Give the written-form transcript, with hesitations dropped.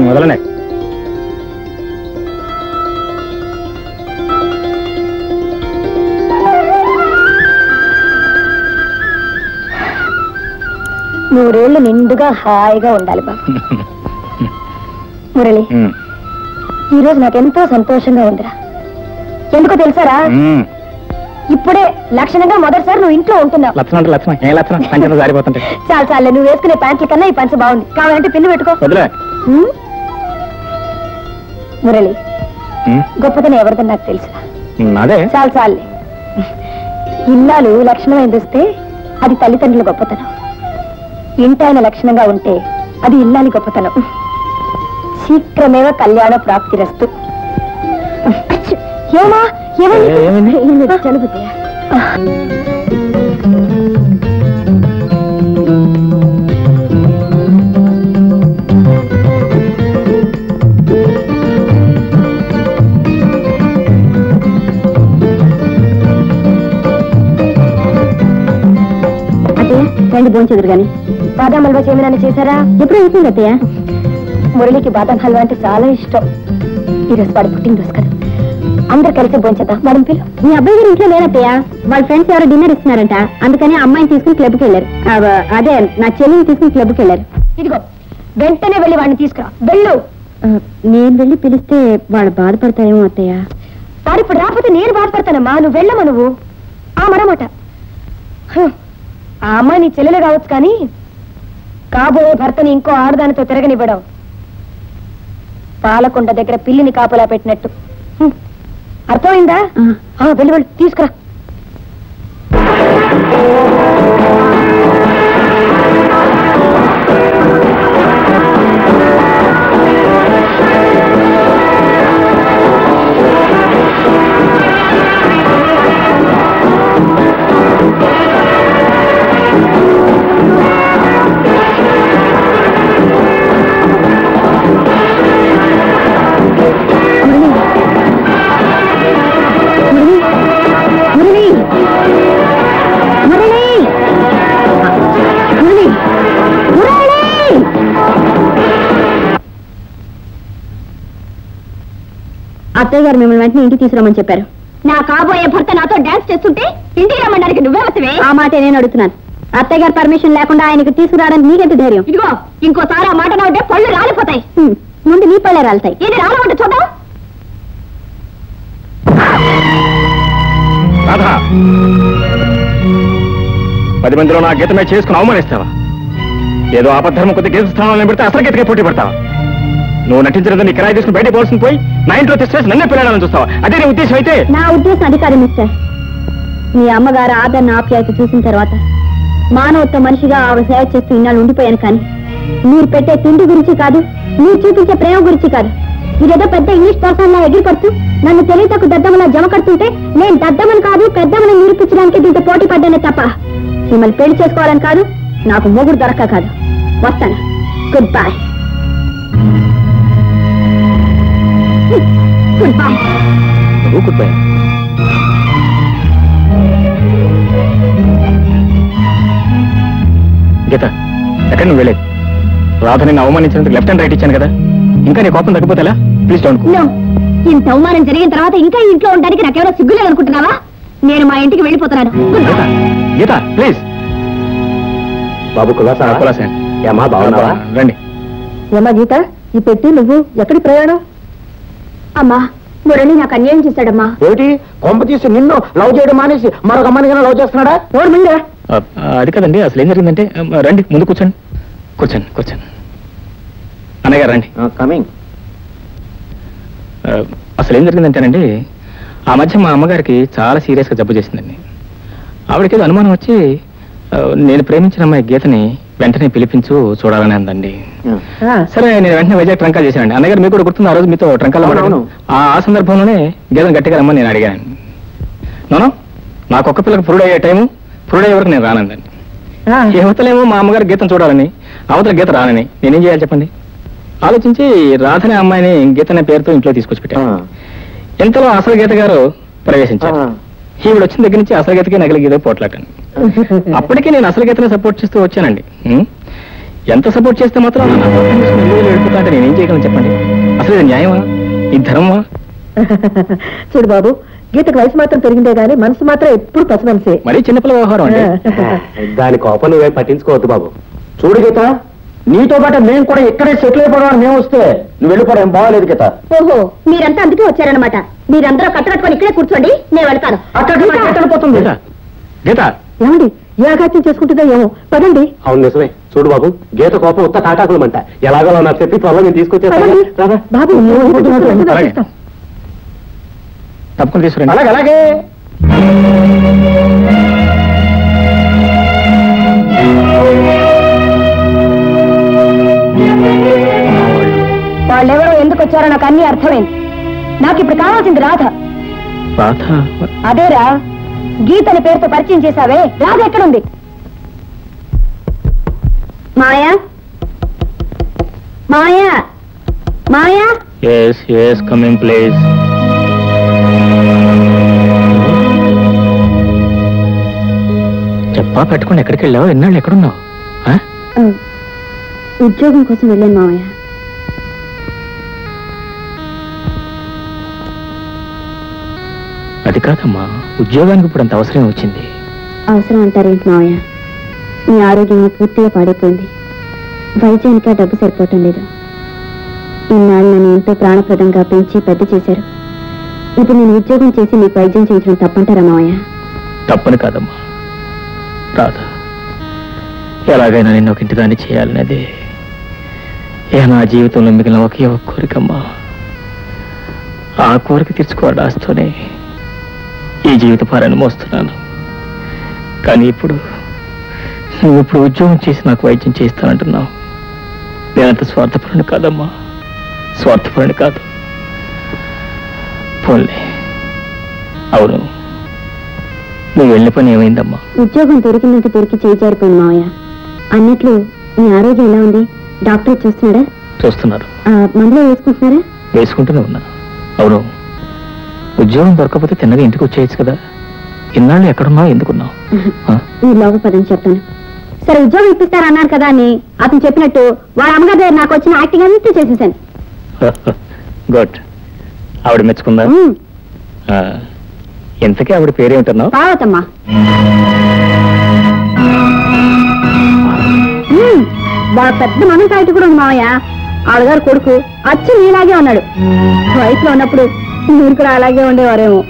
వదలనే. నూరేళ్లు నిండుగా హాయిగా ఉండాలి బాబు. మురళి, ఈరోజు నాకెంతో సంతోషంగా ఉందిరా. ఎందుకో తెలుసారా, ఇప్పుడే లక్షణంగా మొదటిసారి నువ్వు ఇంట్లో ఉంటున్నావు. లక్షణం ఏ లక్షణం పంచ జారిపోతుంటే. చాలు చాలే, నువ్వు వేసుకునే ప్యాంట్ల కన్నా ఈ పంచ బాగుంది. కావాలంటే పిన్ను పెట్టుకో. మురళి, గొప్పతనం ఎవరిదని నాకు తెలుసు. చాలు చాలే. ఇల్లాలు లక్షణమైంది వస్తే అది తల్లిదండ్రుల గొప్పతనం. ఇంటాయన లక్షణంగా ఉంటే అది ఇల్లాలి గొప్పతనం. శీఘ్రమేవ కళ్యాణ ప్రాప్తిరస్తు. ఏమా చలుగుతాయా? రండి భోంచెదురు గాని. బాదాం హల్వా చేయమని చేశారా? ఎప్పుడు అయిపోయింది అత్తయ్య. మురళికి బాదాం హల్వా అంటే చాలా ఇష్టం. ఈరోజు వాడు పుట్టినరోజు కదా, అందరు కలిసి భోంచేద్దాం. మేడం పిలు. మీ అబ్బాయి గారు ఇంట్లో లేనత్తయ్య, వాళ్ళ ఫ్రెండ్స్ ఎవరో డిన్నర్ ఇస్తున్నారంట. అందుకని అమ్మాయిని తీసుకుని క్లబ్కి వెళ్ళారు. అదే నా చెల్లిని తీసుకుని క్లబ్కి వెళ్ళారు. ఇదిగో వెంటనే వెళ్ళి వాడిని తీసుకురా. వెళ్ళు. నేను వెళ్ళి పిలిస్తే వాడు బాధపడతారేమో అత్తయ్య. వాడు ఇప్పుడు రాకపోతే నేను బాధపడతానమ్మా. నువ్వు వెళ్ళమా. నువ్వు ఆ మరమాట. ఆ అమ్మాయి నీ చెల్లెలు కావచ్చు, కానీ కాబోయే భర్తని ఇంకో ఆడదానితో తిరగనివ్వడం పాలకొండ దగ్గర పిల్లిని కాపలా పెట్టినట్టు. అర్థమైందా? వెళ్ళి వెళ్ళి తీసుకురా. అత్తయ్య గారు మిమ్మల్ని వెంటనే ఇంటికి తీసుకురామని చెప్పారు. నా కాబోయే భర్త నాతో డాన్స్ చేస్తుంటే ఇంటికి రమ్మడానికి నువ్వే ఆ మాట నేను అడుగుతున్నాను. అత్తయ్య గారు పర్మిషన్ లేకుండా ఆయనకు తీసుకురావడానికి నీకెంత ధైర్యం? ఇదిగో ఇంకోసారి ఆ మాట నాటే పళ్ళు రాలిపోతాయి. ముందు నీ పళ్ళే రాలుతాయి. ఇది రాలమంటే చూద్దాం. 10 మందిలో నా గీతమే చేసుకుని అవమానిస్తావా? ఏదో ఆపద్ధర్మం కొద్ది గీత స్థానంలో పెడితే అసలు గీతకే పోటీ పడతావా? నువ్వు నటించినది నీ కిరాయి తీసుకుని బయట పోవాల్సింది పోయి నా ఇంట్లో తెచ్చేసి నన్నే పిల్లడాలని చూస్తావా? అదే నీ ఉద్దేశం అయితే? నా ఉద్దేశం అది కాదు మిస్టర్. మీ అమ్మగారు ఆదరణ ఆప్యాయత చూసిన తర్వాత మానవత్వ మనిషిగా ఆవిడ సేవ చేస్తూ ఇన్నాళ్ళు ఉండిపోయాను. కానీ మీరు పెట్టే తిండి గురించి కాదు, మీరు చూపించే ప్రేమ గురించి కాదు. మీరేదో పెద్ద ఇంగ్లీష్ పర్సన్ లా ఎగిరిపడుతూ నన్ను తెలియతకు దద్దమలా జమ కడుతుంటే నేను దద్దమని కాదు పెద్దమని నిరూపించడానికి దీంతో పోటీ పడ్డానే తప్ప మిమ్మల్ని పెళ్లి చేసుకోవాలని కాదు, నాకు మొగుడు దొరక్క కాదు. వస్తాను. Good bye. Good bye. Good bye. Geeta, ఎక్కడ నువ్వు వెళ్ళేది? రాధని అవమానించినందుకు లెఫ్ట్ అండ్ రైట్ ఇచ్చాను కదా, ఇంకా నీ కోపం తగ్గిపోతేలా? Please don't go. ఇంత అవమానం జరిగిన తర్వాత ఇంకా ఇంట్లో ఉండడానికి నాకెవరో సిగ్గులేదనుకుంటున్నావా? నేను మా ఇంటికి వెళ్ళిపోతున్నాను. గీత ప్లీజ్. బాబు కులాసా ఏమా బాగున్నావా? రండి. ఏమా గీత, ఈ పెట్టి నువ్వు ఎక్కడి ప్రయాణం? అమ్మా, మురళి నాకు అన్యాయం చేశాడమ్మా. ఏమిటి కొంప తీసి నిన్ను లవ్ చేయడం మానేసి మరొక అమ్మాయిని లవ్ చేస్తున్నాడా? అది కదండి, అసలు ఏం జరిగిందంటే, రండి ముందు కూర్చోండి. కూర్చోండి కూర్చోండి. అన్నయ్య గారు రండి. కమింగ్. అసలు ఏం జరిగిందంటేనండి, ఆ మధ్య మా అమ్మగారికి చాలా సీరియస్గా జబ్బు చేసిందండి. ఆవిడకి ఏదో అనుమానం వచ్చి నేను ప్రేమించిన అమ్మాయి గీతని వెంటనే పిలిపించు చూడాలని అందండి. సరే నేను వెంటనే వైజాగ్ ట్రంకాలు చేశానండి. అన్నగారు మీకు కూడా గుర్తుంది, ఆ రోజు మీతో ట్రంకాలు ఆ సందర్భంలోనే గీతను గట్టిగా రమ్మని నేను అడిగాను. నోనో, నాకు ఒక్క పిల్లకి పురుడు అయ్యే టైము, పురుడు అయ్యే వరకు నేను రానందండి. యువతలేమో మా అమ్మగారు గీతను చూడాలని, అవతల గీత రానని. నేనేం చేయాలి చెప్పండి? ఆలోచించి రాధనే అమ్మాయిని గీత అనే పేరుతో ఇంట్లో తీసుకొచ్చి పెట్టాను. ఇంతలో అసలు గీత గారు ప్రవేశించారు. ఈవిడ వచ్చిన దగ్గర నుంచి అసలు గీతకి నగలి గీత పోట్లాటాను. అప్పటికే నేను అసలు గీతనే సపోర్ట్ చేస్తూ వచ్చానండి. ఎంత సపోర్ట్ చేస్తే మాత్రం నా భర్తని తీసుకుని ఇల్లు వెళ్ళిపోతా అంటే నేనేం చేయగలను చెప్పండి? అసలు ఇది న్యాయమా? ఇది ధర్మమా? చూడు బాబు, గీతకు వయసు మాత్రం పెరిగిందే గానీ మనసు మాత్రం ఎప్పుడు పసి మనసే. మరీ చిన్నపిల్ల వ్యవహారం అండి. దాని కోపం నువ్వే పట్టించుకోవద్దు బాబు. చూడు గీత, నీతో పాటు మేము కూడా ఇక్కడే సెటిల్ అయిపోవడం మేము వస్తే నువ్వు వెళ్ళిపోవడం ఏం బాగోలేదు గీత. ఓహో, మీరంతా అందుకే వచ్చారనమాట. మీరందరూ కట్టకట్టుకొని ఇక్కడే కూర్చోండి, నేను వెళ్తాను. అక్కడ పోతుంది గీత, గీత, ఏమండి ఏ అఘాత్యం చేసుకుంటుందో ఏమో, పదండి. అవును నిజమే. చూడు బాబు, గీత కోపం ఉత్త తాటాకులమంట. ఎలాగో నాకు చెప్పి త్వరలో నేను తీసుకొచ్చేస్తాను. బాబు అలాగే. తప్పకుండా తీసుకురండి. అలాగే అలాగే. వాళ్ళెవరో ఎందుకు వచ్చారో నాకు అన్ని అర్థమైంది. నాకు ఇప్పుడు కావాల్సింది రాధ. రాధ? అదేరా, గీతని పేరుతో పరిచయం చేశావే, రాధ ఎక్కడుంది? Maya, Maya, Maya. Yes yes, coming please. చెప్పా పెట్టుకుని ఎక్కడికి వెళ్ళావు? ఎన్నాళ్ళు ఎక్కడున్నావు? ఉద్యోగం కోసం వెళ్ళాను మావయ్య. అది కాదమ్మా, ఉద్యోగానికి ఇప్పుడు అంత అవసరం వచ్చింది. అవసరం అంటారేంటి మావయ్య? మీ ఆరోగ్యం పూర్తిగా పాడైపోయింది. వైద్యానికి డబ్బు సరిపోవటం లేదు. ఇన్నాళ్ళు నన్ను ఎంతో ప్రాణప్రదంగా పెంచి పెద్ద చేశారు. ఇప్పుడు నేను ఉద్యోగం చేసి మీకు వైద్యం చేయించడం తప్పంటారా మావయ్య? తప్పని కాదమ్మా రాధా, ఎలాగైనా నిన్ను ఒక ఇంటిదాన్ని చేయాలనేది నా జీవితంలో మిగిలిన ఒకే ఒక కోరికమ్మా. ఆ కోరిక తీర్చుకోవాలి ఆస్తోనే ఈ జీవిత భారాన్ని మోస్తున్నాను. కానీ నువ్వు ఇప్పుడు ఉద్యోగం చేసి నాకు వైద్యం చేస్తానంటున్నావు. నేనంత స్వార్థపరుని కాదమ్మా, స్వార్థపరుని కాదు. పోన్లే. అవును, నువ్వు వెళ్ళిన పని ఏమైందమ్మా? ఉద్యోగం దొరికినంత దొరికి చేజారిపోయింది మావయ్య. అన్నట్లు మీ ఆరోగ్యం ఎలా ఉంది? డాక్టర్ చూస్తున్నాడా? చూస్తున్నారు. మందులో వేసుకుంటున్నారా? వేసుకుంటూనే ఉన్నా. అవును, ఉద్యోగం దొరకకపోతే తిన్నగా ఇంటికి వచ్చేయచ్చు కదా. ఇన్నాళ్ళు ఎక్కడున్నావు, ఎందుకున్నావు? మీరు లోప పదని చెప్తాను. సరే, ఉద్యోగం ఇప్పిస్తారన్నారు కదా అని అతను చెప్పినట్టు వాళ్ళ అమ్మగారి దగ్గర నాకు వచ్చిన యాక్టింగ్ అంతా చేసేసాను. గుడ్. ఆవిడ మెచ్చుకుందా? ఎంతకీ ఆవిడ పేరేమిటన్నావు? పార్వతమ్మా. వాళ్ళ పెద్ద మనం కాయట కూడా ఉంది మావయ్య. ఆవిడగారు కొడుకు అచ్చు నీలాగే ఉన్నాడు. వయసులో ఉన్నప్పుడు మీరు కూడా అలాగే ఉండేవారేమో.